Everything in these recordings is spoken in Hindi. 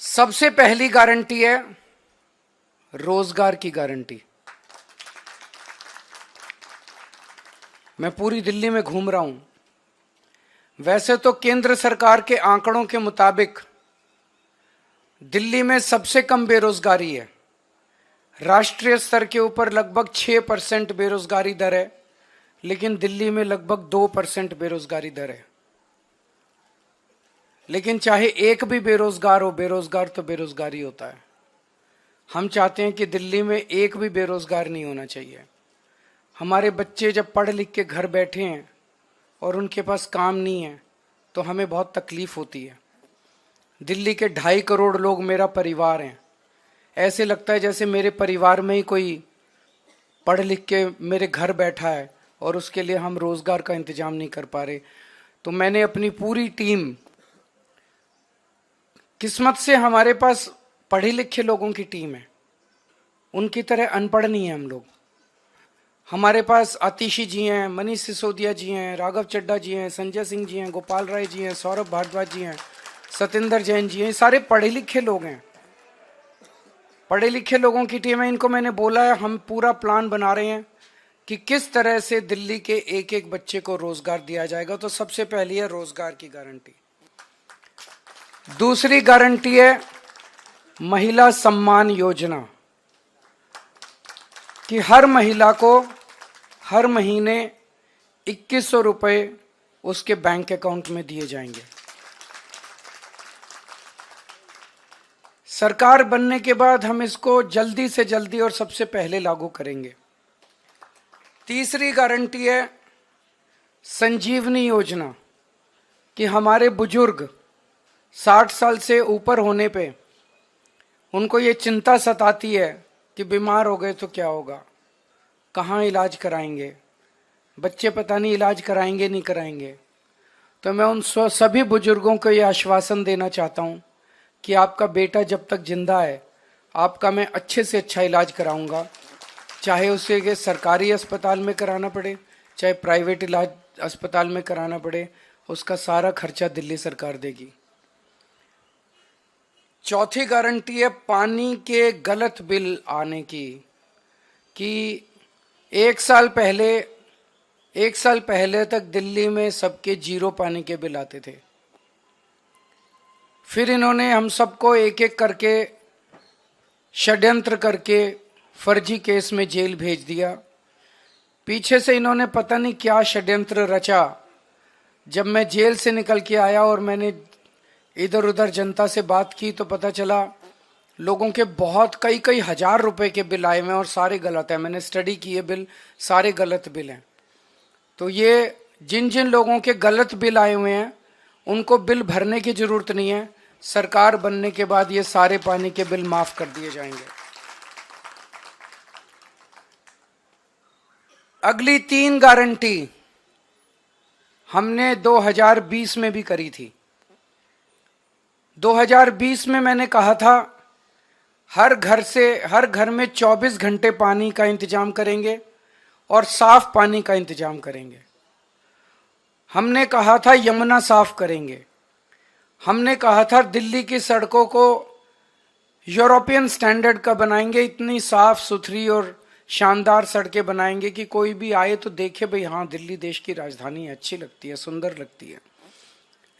सबसे पहली गारंटी है रोजगार की गारंटी। मैं पूरी दिल्ली में घूम रहा हूं। वैसे तो केंद्र सरकार के आंकड़ों के मुताबिक दिल्ली में सबसे कम बेरोजगारी है। राष्ट्रीय स्तर के ऊपर लगभग 6% बेरोजगारी दर है, लेकिन दिल्ली में लगभग 2% बेरोजगारी दर है। लेकिन चाहे एक भी बेरोजगार हो, बेरोजगार तो बेरोजगारी होता है। हम चाहते हैं कि दिल्ली में एक भी बेरोजगार नहीं होना चाहिए। हमारे बच्चे जब पढ़ लिख के घर बैठे हैं और उनके पास काम नहीं है तो हमें बहुत तकलीफ होती है। दिल्ली के 2.5 करोड़ लोग मेरा परिवार हैं। ऐसे लगता है जैसे मेरे परिवार में ही कोई पढ़ लिख के मेरे घर बैठा है और उसके लिए हम रोजगार का इंतजाम नहीं कर पा रहे। तो मैंने अपनी पूरी टीम, किस्मत से हमारे पास पढ़े लिखे लोगों की टीम है, उनकी तरह अनपढ़ नहीं है हम लोग। हमारे पास आतिशी जी हैं, मनीष सिसोदिया जी हैं, राघव चड्ढा जी हैं, संजय सिंह जी हैं, गोपाल राय जी हैं, सौरभ भारद्वाज जी हैं, सतेंद्र जैन जी हैं। सारे पढ़े लिखे लोग हैं। पढ़े लिखे लोगों की टीम है। इनको मैंने बोला है, हम पूरा प्लान बना रहे हैं कि किस तरह से दिल्ली के एक एक बच्चे को रोजगार दिया जाएगा। तो सबसे पहली है रोजगार की गारंटी। दूसरी गारंटी है महिला सम्मान योजना, कि हर महिला को हर महीने 2100 रुपए उसके बैंक अकाउंट में दिए जाएंगे। सरकार बनने के बाद हम इसको जल्दी से जल्दी और सबसे पहले लागू करेंगे। तीसरी गारंटी है संजीवनी योजना, कि हमारे बुजुर्ग 60 साल से ऊपर होने पे उनको ये चिंता सताती है कि बीमार हो गए तो क्या होगा, कहाँ इलाज कराएंगे, बच्चे पता नहीं इलाज कराएंगे नहीं कराएंगे। तो मैं उन सभी बुजुर्गों को ये आश्वासन देना चाहता हूँ कि आपका बेटा जब तक जिंदा है आपका मैं अच्छे से अच्छा इलाज कराऊंगा, चाहे उसे सरकारी अस्पताल में कराना पड़े चाहे प्राइवेट इलाज अस्पताल में कराना पड़े, उसका सारा खर्चा दिल्ली सरकार देगी। चौथी गारंटी है पानी के गलत बिल आने की, कि एक साल पहले तक दिल्ली में सबके 0 पानी के बिल आते थे। फिर इन्होंने हम सबको एक एक करके षड्यंत्र करके फर्जी केस में जेल भेज दिया। पीछे से इन्होंने पता नहीं क्या षड्यंत्र रचा। जब मैं जेल से निकल के आया और मैंने इधर उधर जनता से बात की तो पता चला लोगों के बहुत कई हजार रुपए के बिल आए हुए और सारे गलत हैं। मैंने स्टडी की है, बिल सारे गलत बिल हैं। तो ये जिन जिन लोगों के गलत बिल आए हुए हैं उनको बिल भरने की जरूरत नहीं है। सरकार बनने के बाद ये सारे पानी के बिल माफ कर दिए जाएंगे। अगली 3 गारंटी हमने 2020 में भी करी थी। 2020 में मैंने कहा था हर घर में 24 घंटे पानी का इंतजाम करेंगे और साफ पानी का इंतजाम करेंगे। हमने कहा था यमुना साफ करेंगे। हमने कहा था दिल्ली की सड़कों को यूरोपियन स्टैंडर्ड का बनाएंगे, इतनी साफ सुथरी और शानदार सड़कें बनाएंगे कि कोई भी आए तो देखे भाई हाँ दिल्ली देश की राजधानी है, अच्छी लगती है, सुंदर लगती है।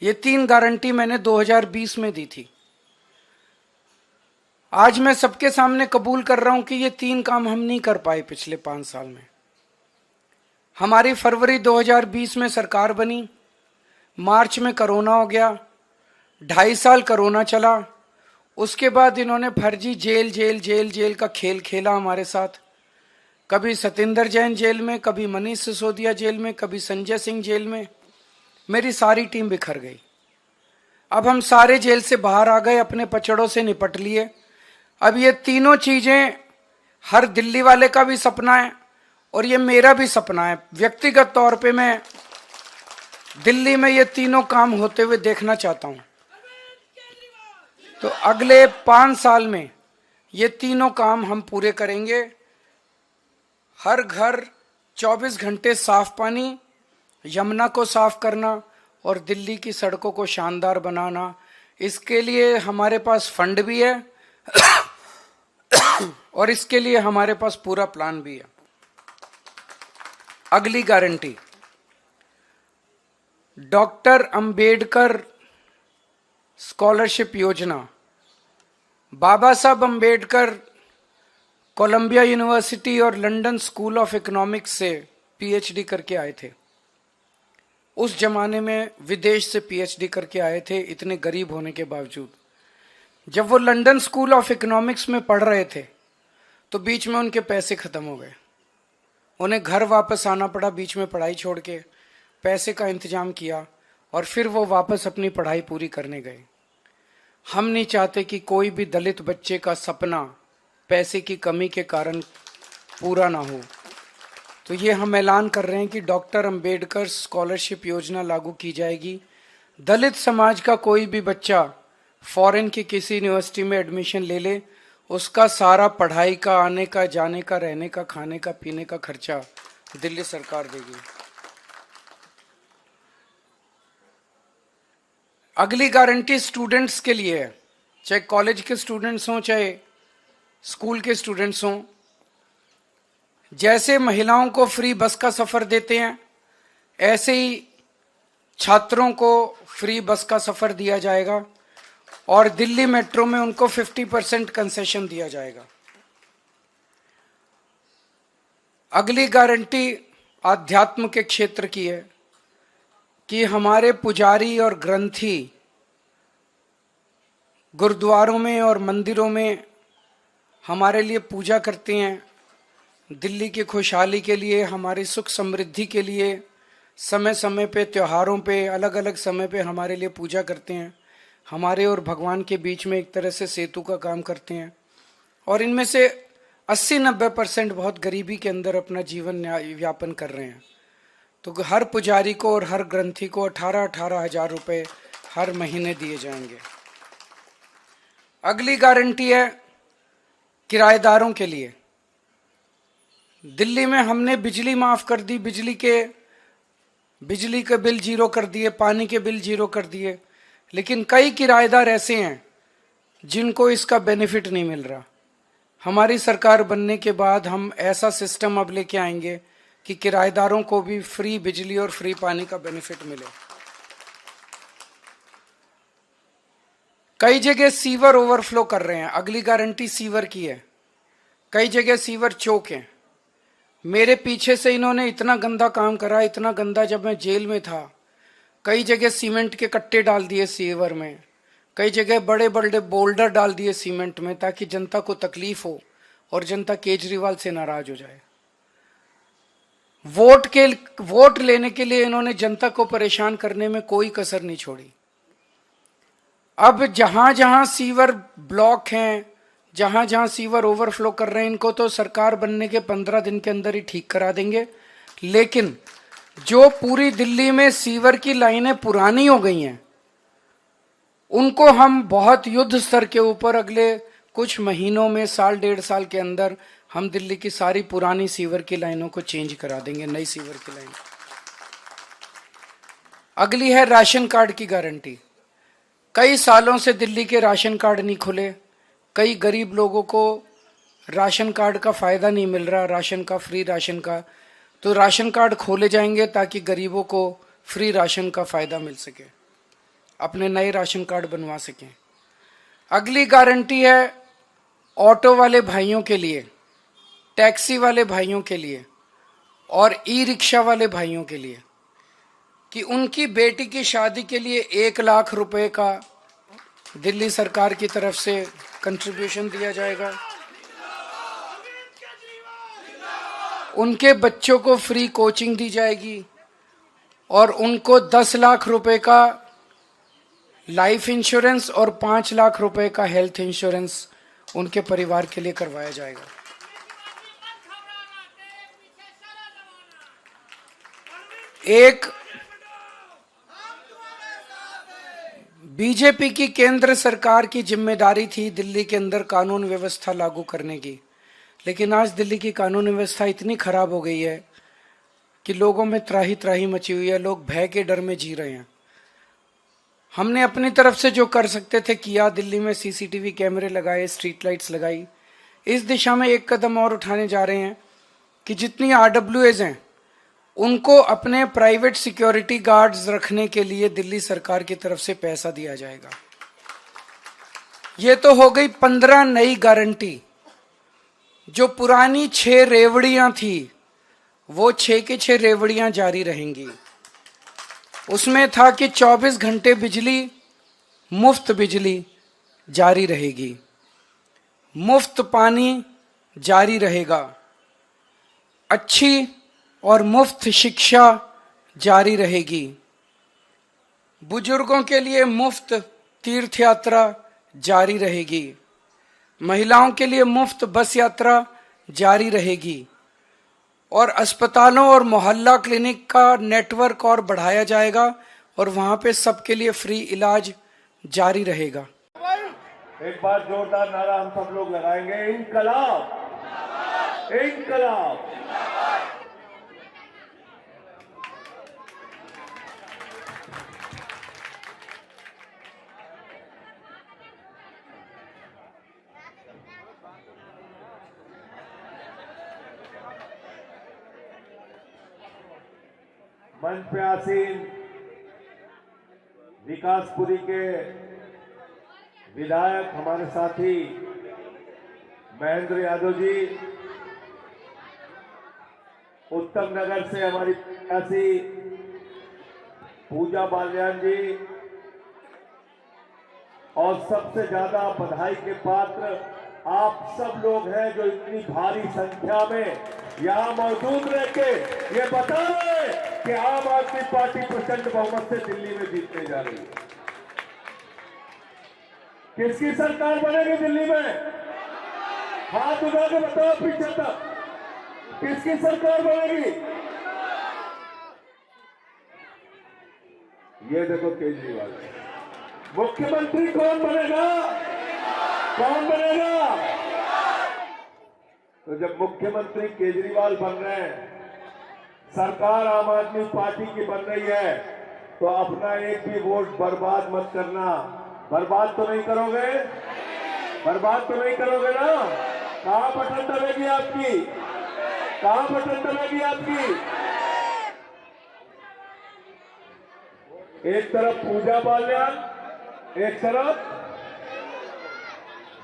ये 3 गारंटी मैंने 2020 में दी थी। आज मैं सबके सामने कबूल कर रहा हूं कि ये 3 काम हम नहीं कर पाए पिछले 5 साल में। हमारी फरवरी 2020 में सरकार बनी, मार्च में कोरोना हो गया, 2.5 साल कोरोना चला। उसके बाद इन्होंने फर्जी जेल का खेल खेला हमारे साथ। कभी सतेंद्र जैन जेल में, कभी मनीष सिसोदिया जेल में, कभी संजय सिंह जेल में। मेरी सारी टीम बिखर गई। अब हम सारे जेल से बाहर आ गए, अपने पचड़ों से निपट लिए। अब ये तीनों चीजें हर दिल्ली वाले का भी सपना है और ये मेरा भी सपना है। व्यक्तिगत तौर पे मैं दिल्ली में ये तीनों काम होते हुए देखना चाहता हूं। तो अगले 5 साल में ये तीनों काम हम पूरे करेंगे। हर घर 24 घंटे साफ पानी, यमुना को साफ करना और दिल्ली की सड़कों को शानदार बनाना। इसके लिए हमारे पास फंड भी है और इसके लिए हमारे पास पूरा प्लान भी है। अगली गारंटी, डॉक्टर अंबेडकर स्कॉलरशिप योजना। बाबा साहब अंबेडकर कोलंबिया यूनिवर्सिटी और लंदन स्कूल ऑफ इकोनॉमिक्स से पीएचडी करके आए थे। उस जमाने में विदेश से पीएचडी करके आए थे, इतने गरीब होने के बावजूद। जब वो लंदन स्कूल ऑफ इकोनॉमिक्स में पढ़ रहे थे तो बीच में उनके पैसे खत्म हो गए, उन्हें घर वापस आना पड़ा बीच में पढ़ाई छोड़ के। पैसे का इंतजाम किया और फिर वो वापस अपनी पढ़ाई पूरी करने गए। हम नहीं चाहते कि कोई भी दलित बच्चे का सपना पैसे की कमी के कारण पूरा ना हो। तो ये हम ऐलान कर रहे हैं कि डॉक्टर अंबेडकर स्कॉलरशिप योजना लागू की जाएगी। दलित समाज का कोई भी बच्चा फॉरेन की किसी यूनिवर्सिटी में एडमिशन ले ले, उसका सारा पढ़ाई का, आने का, जाने का, रहने का, खाने का, पीने का खर्चा दिल्ली सरकार देगी। अगली गारंटी स्टूडेंट्स के लिए है, चाहे कॉलेज के स्टूडेंट्स हों चाहे स्कूल के स्टूडेंट्स हों। जैसे महिलाओं को फ्री बस का सफर देते हैं, ऐसे ही छात्रों को फ्री बस का सफर दिया जाएगा और दिल्ली मेट्रो में उनको 50% कंसेशन दिया जाएगा। अगली गारंटी आध्यात्म के क्षेत्र की है कि हमारे पुजारी और ग्रंथी गुरुद्वारों में और मंदिरों में हमारे लिए पूजा करते हैं, दिल्ली की खुशहाली के लिए, हमारी सुख समृद्धि के लिए, समय समय पे त्योहारों पे, अलग अलग समय पे हमारे लिए पूजा करते हैं, हमारे और भगवान के बीच में एक तरह से सेतु का काम करते हैं। और इनमें से 80-90% बहुत गरीबी के अंदर अपना जीवन व्यापन कर रहे हैं। तो हर पुजारी को और हर ग्रंथी को 18-18 हजार रुपये हर महीने दिए जाएंगे। अगली गारंटी है किराएदारों के लिए। दिल्ली में हमने बिजली माफ कर दी, बिजली के बिल जीरो कर दिए, पानी के बिल जीरो कर दिए, लेकिन कई किराएदार ऐसे हैं जिनको इसका बेनिफिट नहीं मिल रहा। हमारी सरकार बनने के बाद हम ऐसा सिस्टम अब लेके आएंगे कि किराएदारों को भी फ्री बिजली और फ्री पानी का बेनिफिट मिले। कई जगह सीवर ओवरफ्लो कर रहे हैं, अगली गारंटी सीवर की है। कई जगह सीवर चौक हैं। मेरे पीछे से इन्होंने इतना गंदा काम करा, इतना गंदा, जब मैं जेल में था कई जगह सीमेंट के कट्टे डाल दिए सीवर में, कई जगह बड़े बड़े बोल्डर डाल दिए सीमेंट में ताकि जनता को तकलीफ हो और जनता केजरीवाल से नाराज हो जाए। वोट लेने के लिए इन्होंने जनता को परेशान करने में कोई कसर नहीं छोड़ी। अब जहां जहां सीवर ब्लॉक हैं, जहां जहां सीवर ओवरफ्लो कर रहे हैं, इनको तो सरकार बनने के 15 दिन के अंदर ही ठीक करा देंगे। लेकिन जो पूरी दिल्ली में सीवर की लाइनें पुरानी हो गई हैं, उनको हम बहुत युद्ध स्तर के ऊपर अगले कुछ महीनों में, साल 1.5 साल के अंदर हम दिल्ली की सारी पुरानी सीवर की लाइनों को चेंज करा देंगे, नई सीवर की लाइन। अगली है राशन कार्ड की गारंटी। कई सालों से दिल्ली के राशन कार्ड नहीं खुले, कई गरीब लोगों को राशन कार्ड का फायदा नहीं मिल रहा, राशन का, फ्री राशन का। तो राशन कार्ड खोले जाएंगे ताकि गरीबों को फ्री राशन का फायदा मिल सके, अपने नए राशन कार्ड बनवा सकें। अगली गारंटी है ऑटो वाले भाइयों के लिए, टैक्सी वाले भाइयों के लिए और ई रिक्शा वाले भाइयों के लिए कि उनकी बेटी की शादी के लिए 1 लाख रुपए का दिल्ली सरकार की तरफ से कंट्रीब्यूशन दिया जाएगा। उनके बच्चों को फ्री कोचिंग दी जाएगी और उनको 10 लाख रुपए का लाइफ इंश्योरेंस और 5 लाख रुपए का हेल्थ इंश्योरेंस उनके परिवार के लिए करवाया जाएगा। एक बीजेपी की केंद्र सरकार की जिम्मेदारी थी दिल्ली के अंदर कानून व्यवस्था लागू करने की, लेकिन आज दिल्ली की कानून व्यवस्था इतनी खराब हो गई है कि लोगों में त्राही त्राही मची हुई है, लोग भय के डर में जी रहे हैं। हमने अपनी तरफ से जो कर सकते थे किया। दिल्ली में सीसीटीवी कैमरे लगाए, स्ट्रीट लाइट्स लगाई। इस दिशा में एक कदम और उठाने जा रहे हैं कि जितनी आरडब्ल्यूएज हैं उनको अपने प्राइवेट सिक्योरिटी गार्ड्स रखने के लिए दिल्ली सरकार की तरफ से पैसा दिया जाएगा। ये तो हो गई 15 नई गारंटी। जो पुरानी 6 रेवड़ियां थी वो 6 की 6 रेवड़ियां जारी रहेंगी। उसमें था कि 24 घंटे बिजली, मुफ्त बिजली जारी रहेगी, मुफ्त पानी जारी रहेगा, अच्छी और मुफ्त शिक्षा जारी रहेगी, बुजुर्गों के लिए मुफ्त तीर्थ यात्रा जारी रहेगी, महिलाओं के लिए मुफ्त बस यात्रा जारी रहेगी और अस्पतालों और मोहल्ला क्लिनिक का नेटवर्क और बढ़ाया जाएगा और वहां पे सबके लिए फ्री इलाज जारी रहेगा। एक बार जोरदार नारा हम सब लोग लगाएंगे, इनकलाब, इनकलाब। मंच पे आसीन विकासपुरी के विधायक हमारे साथी महेंद्र यादव जी, उत्तम नगर से हमारी प्रत्याशी पूजा बाल्यान जी और सबसे ज्यादा बधाई के पात्र आप सब लोग हैं जो इतनी भारी संख्या में यहां मौजूद रह के ये बता रहे कि आम आदमी पार्टी प्रचंड बहुमत से दिल्ली में जीतने जा रही है। किसकी सरकार बनेगी दिल्ली में? हाथ उठा के बताओ पीछे तक, किसकी सरकार बनेगी? ये देखो केजरीवाल। मुख्यमंत्री कौन बनेगा? कौन बनेगा? तो जब मुख्यमंत्री केजरीवाल बन रहे हैं, सरकार आम आदमी पार्टी की बन रही है, तो अपना एक भी वोट बर्बाद मत करना। बर्बाद तो नहीं करोगे? बर्बाद तो नहीं करोगे ना? कहां बटन दबेगी आपकी? कहां बटन दबेगी आपकी? एक तरफ पूजा बाल्यान, एक तरफ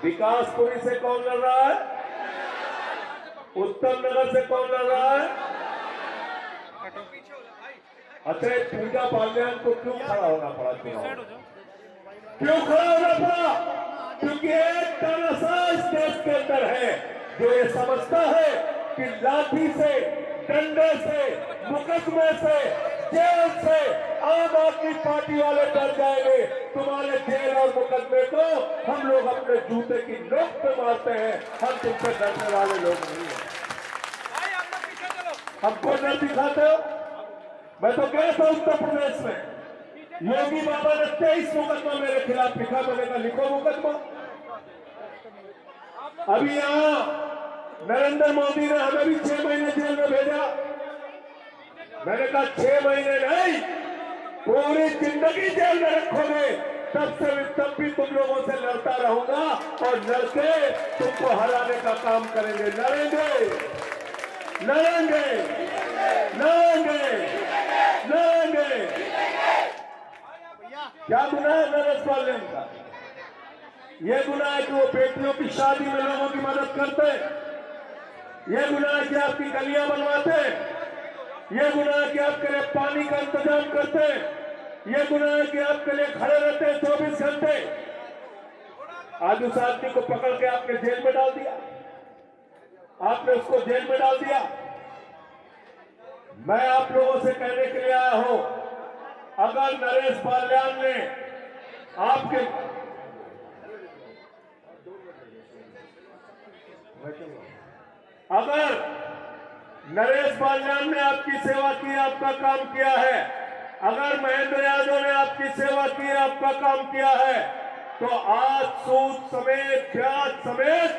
विकासपुरी से कौन लड़ रहा है? उत्तम नगर से कौन लड़ रहा है? अच्छा, पूजा बाल्यान को क्यों खड़ा होना पड़ा चुनाव? क्यों खड़ा होना पड़ा? क्योंकि एक तानाशाह इस देश के अंदर है जो ये समझता है कि लाठी से, डंडे से, मुकदमे से, जेल से आम आदमी पार्टी वाले डर जाएंगे। तुम्हारे जेल और मुकदमे को हम लोग अपने जूते की नोक पे मारते हैं, हम तुमसे डरने वाले लोग नहीं हैं। हमको डर दिखाते हो? मैं तो गया था उत्तर प्रदेश में, योगी बाबा ने 23 मुकदमा मेरे खिलाफ लिखा। मैंने कहा लिखो मुकदमा। अभी यहाँ नरेंद्र मोदी ने हमें भी 6 महीने जेल में भेजा। मैंने कहा 6 महीने नहीं, पूरी जिंदगी जेल में रखोगे, तब भी तुम लोगों से लड़ता रहूंगा और लड़के तुमको हराने का काम करेंगे। लड़ेंगे, लड़ेंगे, लड़ेंगे, लड़ेंगे। क्या गुनाह है नरेश बाल्यान का? यह गुनाह है कि वो बेटियों की शादी में लोगों की मदद करते, यह गुनाह है कि आपकी गलियां बनवाते, यह गुनाह है कि आपके लिए पानी का इंतजाम करते, यह गुनाह है कि आपके लिए खड़े रहते 24 घंटे। आज उस आदमी को पकड़ के आपने जेल में डाल दिया, आपने उसको जेल में डाल दिया। मैं आप लोगों से कहने के लिए आया हूं, अगर नरेश बाल्यान ने आपके अगर नरेश बाल्यान ने आपकी सेवा की, आपका काम किया है, अगर महेंद्र यादव ने आपकी सेवा की, आपका काम किया है, तो आज सूद समेत, ब्याज समेत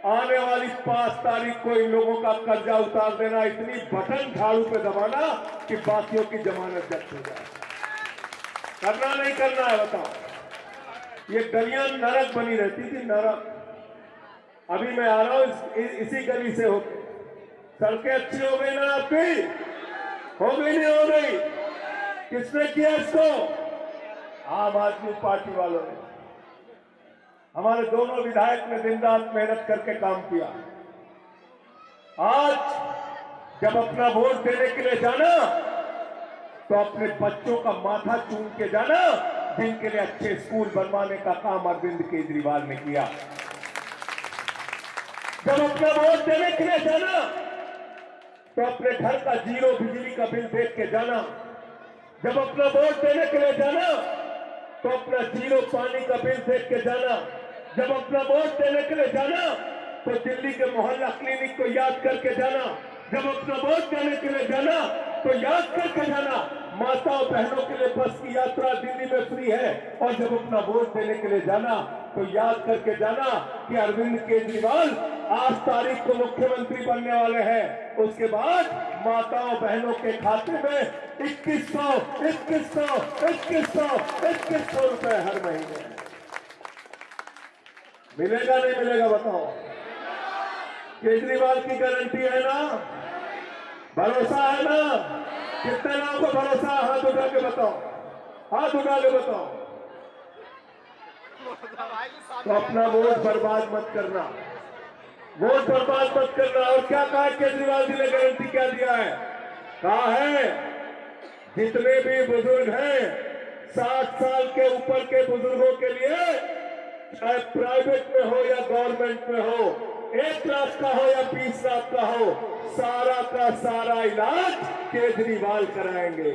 आने वाली 5 तारीख को इन लोगों का कर्जा उतार देना, इतनी बटन झाड़ू पे दबाना कि बाकियों की जमानत जब्त हो जाए। करना नहीं करना है बताओ। ये गलियां नरक बनी रहती थी, नरक। अभी मैं आ रहा हूं इसी गली से होकर। सड़कें अच्छी हो गई ना आपकी? हो गई नहीं हो गई? किसने किया इसको? आम आदमी पार्टी वालों ने। हमारे दोनों विधायक ने दिन रात मेहनत करके काम किया। आज जब अपना वोट देने के लिए जाना तो अपने बच्चों का माथा चूम के जाना, जिनके लिए अच्छे स्कूल बनवाने का काम अरविंद केजरीवाल ने किया। जब अपना वोट देने के लिए जाना तो अपने घर का जीरो बिजली का बिल देख के जाना। जब अपना वोट देने के लिए जाना तो अपना जीरो पानी का बिल देख के जाना। जब अपना वोट देने के लिए जाना तो दिल्ली के मोहल्ला क्लिनिक को याद करके जाना। जब अपना वोट देने के लिए जाना तो याद करके जाना माताओं बहनों के लिए बस की यात्रा दिल्ली में फ्री है। और जब अपना वोट देने के लिए जाना तो याद करके जाना कि अरविंद केजरीवाल 8 तारीख को मुख्यमंत्री बनने वाले हैं। उसके बाद माताओं बहनों के खाते में 2100 रुपए हर महीने मिलेगा नहीं मिलेगा बताओ? केजरीवाल की गारंटी है ना? भरोसा है ना? कितने लोगों को भरोसा? हाथ उठा के बताओ, हाथ उठा के बताओ। तो अपना वोट बर्बाद मत करना, वोट बर्बाद मत करना। और क्या कहा केजरीवाल जी ने? गारंटी क्या दिया है? कहा है जितने भी बुजुर्ग हैं 60 साल के ऊपर के बुजुर्गों के लिए, चाहे प्राइवेट में हो या गवर्नमेंट में हो, 1 लाख का हो या 20 लाख का हो, सारा का सारा इलाज केजरीवाल कराएंगे।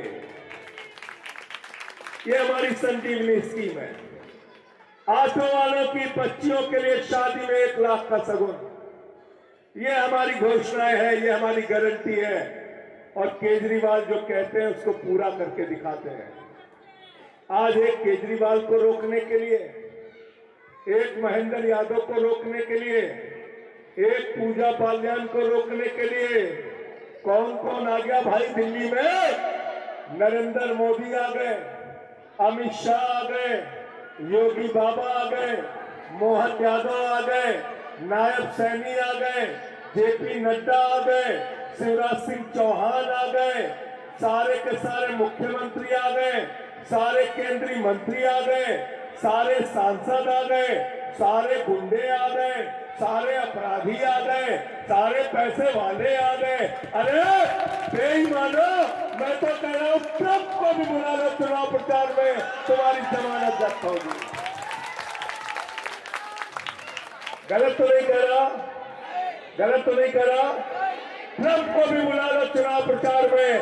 ये हमारी संजीवनी स्कीम है। ऑटो वालों की बच्चियों के लिए शादी में 1 लाख का सगुन, ये हमारी घोषणाएं है, ये हमारी गारंटी है। और केजरीवाल जो कहते हैं उसको पूरा करके दिखाते हैं। आज एक केजरीवाल को रोकने के लिए, एक महेंद्र यादव को रोकने के लिए, एक पूजा बाल्यान को रोकने के लिए कौन कौन आ गया भाई दिल्ली में? नरेंद्र मोदी आ गए, अमित शाह आ गए, योगी बाबा आ गए, मोहन यादव आ गए, नायब सैनी आ गए, जेपी नड्डा आ गए, शिवराज सिंह चौहान आ गए, सारे के सारे मुख्यमंत्री आ गए, सारे केंद्रीय मंत्री आ गए, सारे सांसद आ गए, सारे गुंडे आ गए, सारे अपराधी आ गए, सारे पैसे वाले आ गए। अरे बेईमानो, मैं तो कह रहा हूं ट्रंप को भी बुला लो चुनाव प्रचार में, तुम्हारी जमानत जब्त होगी। गलत तो नहीं कह रहा? गलत तो नहीं कह रहा? ट्रंप को भी बुला लो चुनाव प्रचार में,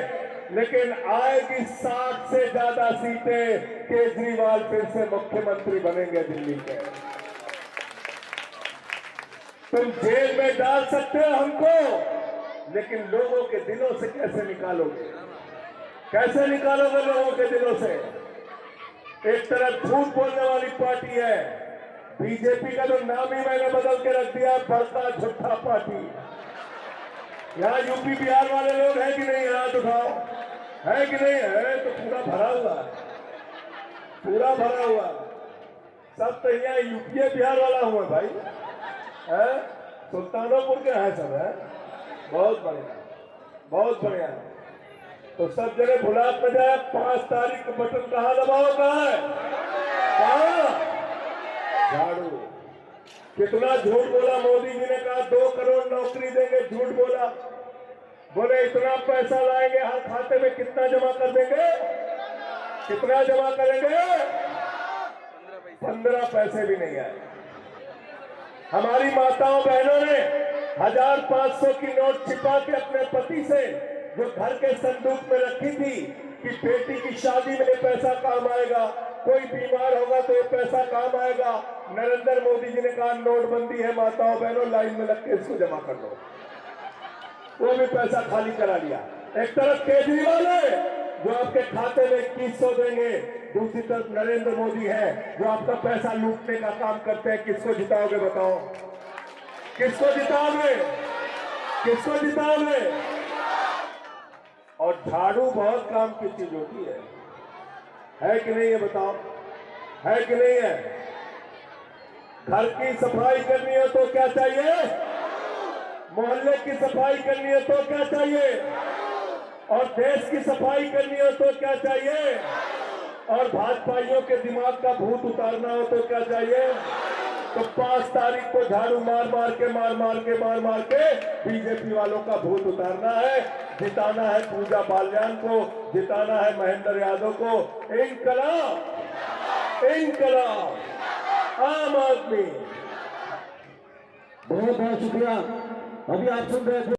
लेकिन आएगी 60 से ज्यादा सीटें। केजरीवाल फिर से मुख्यमंत्री बनेंगे दिल्ली के। तुम जेल में डाल सकते हो हमको, लेकिन लोगों के दिलों से कैसे निकालोगे? कैसे निकालोगे लोगों के दिलों से? एक तरफ झूठ बोलने वाली पार्टी है, बीजेपी का तो नाम ही मैंने बदल के रख दिया, बड़का झूठा पार्टी। यहाँ यूपी बिहार वाले लोग हैं कि नहीं? हाथ उठाओ, है कि नहीं? है तो पूरा भरा हुआ, पूरा भरा हुआ। सब तो यहाँ यूपी बिहार वाला हुआ भाई, है सुल्तानपुर के हैं सब, है बहुत बढ़िया, बहुत बढ़िया। तो सब जगह बुलाक में जाए, 5 तारीख को बटन कहाँ दबाओ? कहाँ है? कहाँ? झाड़ू। कितना झूठ बोला मोदी जी ने, कहा 2 करोड़ नौकरी देंगे, झूठ बोला। बोले इतना पैसा लाएंगे, हर खाते में कितना जमा कर देंगे? कितना जमा करेंगे? 15 पैसे भी नहीं आए। हमारी माताओं बहनों ने 1500 की नोट छिपा के अपने पति से, जो घर के संदूक में रखी थी, कि बेटी की शादी में ये पैसा काम आएगा, कोई बीमार होगा तो ये पैसा काम आएगा। नरेंद्र मोदी जी ने कहा नोटबंदी है, माताओं बहनों लाइन में लग के इसको जमा कर दो। वो भी पैसा खाली करा लिया। एक तरफ केजरीवाल है जो आपके खाते में 2100 देंगे, दूसरी तरफ नरेंद्र मोदी है जो आपका पैसा लूटने का काम करते हैं। किसको जिताओगे बताओ? किसको जिताओगे? किसको जिताओगे? और झाड़ू बहुत काम की चीज होती है। है कि नहीं है बताओ, है कि नहीं है? घर की सफाई करनी हो तो क्या चाहिए? मोहल्ले की सफाई करनी हो तो क्या चाहिए? और देश की सफाई करनी हो तो क्या चाहिए? और भाजपाइयों के दिमाग का भूत उतारना हो तो क्या चाहिए? तो 5 तारीख को झाड़ू मार मार के बीजेपी वालों का भूत उतारना है। जिताना है पूजा बाल्यान को, जिताना है महेंद्र यादव को। इंकलाब, इंकलाब, आम आदमी। बहुत बहुत शुक्रिया। अभी आप सुन रहे थे